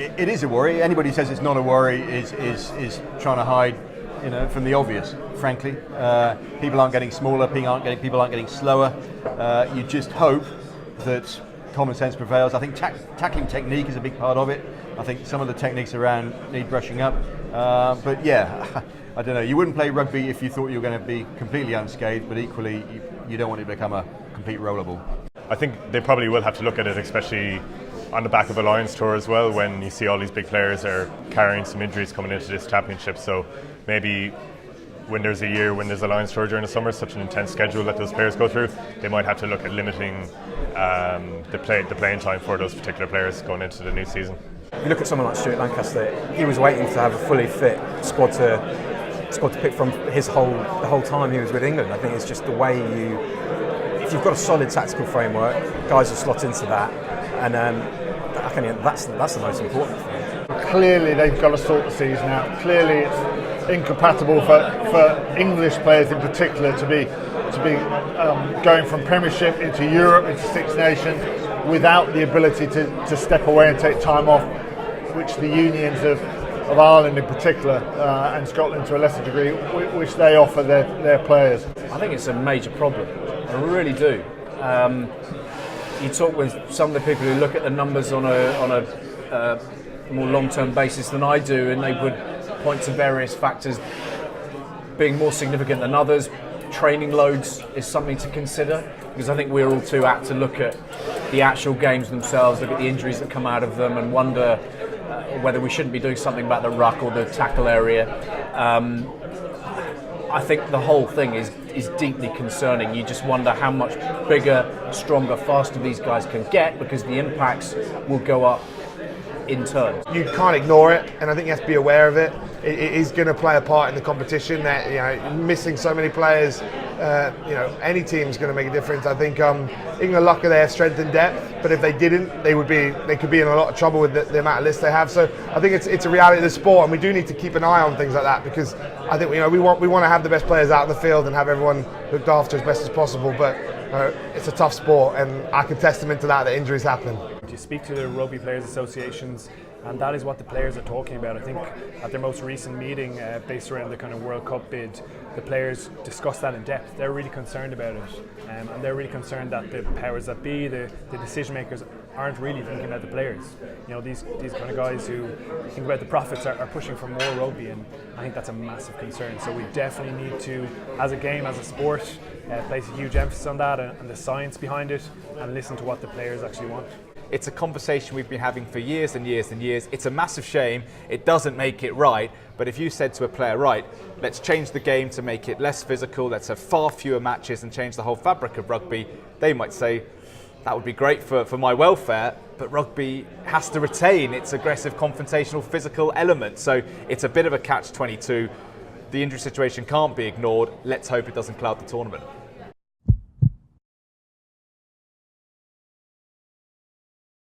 it is a worry. Anybody who says it's not a worry is trying to hide, from the obvious. Frankly, people aren't getting smaller. People aren't getting slower. You just hope that common sense prevails. I think tackling technique is a big part of it. I think some of the techniques around need brushing up. But yeah, I don't know. You wouldn't play rugby if you thought you were going to be completely unscathed, but equally, you don't want it to become a complete rollerball. I think they probably will have to look at it, especially on the back of a Lions tour as well, when you see all these big players are carrying some injuries coming into this championship. So maybe when there's a Lions tour during the summer, such an intense schedule that those players go through, they might have to look at limiting the playing time for those particular players going into the new season. You look at someone like Stuart Lancaster, he was waiting to have a fully fit squad to pick from the whole time he was with England. I think it's just the way if you've got a solid tactical framework, guys will slot into that, and that's the most important thing. Clearly they've got to sort the season out. Clearly it's incompatible for English players in particular to be going from Premiership into Europe, into Six Nations, without the ability to step away and take time off, which the unions of Ireland in particular and Scotland to a lesser degree, which they offer their players. I think it's a major problem. I really do. You talk with some of the people who look at the numbers on a more long-term basis than I do, and they would point to various factors being more significant than others. Training loads is something to consider, because I think we're all too apt to look at the actual games themselves, look at the injuries that come out of them, and wonder whether we shouldn't be doing something about the ruck or the tackle area. I think the whole thing is deeply concerning. You just wonder how much bigger, stronger, faster these guys can get, because the impacts will go up in turn. You can't ignore it, and I think you have to be aware of it. It is going to play a part in the competition. That missing so many players, any team's going to make a difference. I think England are lucky they have strength and depth, but if they didn't, they could be in a lot of trouble with the amount of lists they have. So I think it's a reality of the sport, and we do need to keep an eye on things like that, because I think we want to have the best players out in the field and have everyone looked after as best as possible. But it's a tough sport, and I can testament to that injuries happen. You speak to the rugby players associations, and that is what the players are talking about. I think at their most recent meeting, based around the kind of World Cup bid, the players discussed that in depth. They're really concerned about it, and they're really concerned that the powers that be, the decision makers, aren't really thinking about the players. These kind of guys who think about the profits are pushing for more rugby, and I think that's a massive concern. So we definitely need to, as a game, as a sport, place a huge emphasis on that and the science behind it, and listen to what the players actually want. It's a conversation we've been having for years and years and years. It's a massive shame. It doesn't make it right. But if you said to a player, right, let's change the game to make it less physical, let's have far fewer matches and change the whole fabric of rugby, they might say, that would be great for my welfare, but rugby has to retain its aggressive, confrontational, physical element. So it's a bit of a catch-22. The injury situation can't be ignored. Let's hope it doesn't cloud the tournament.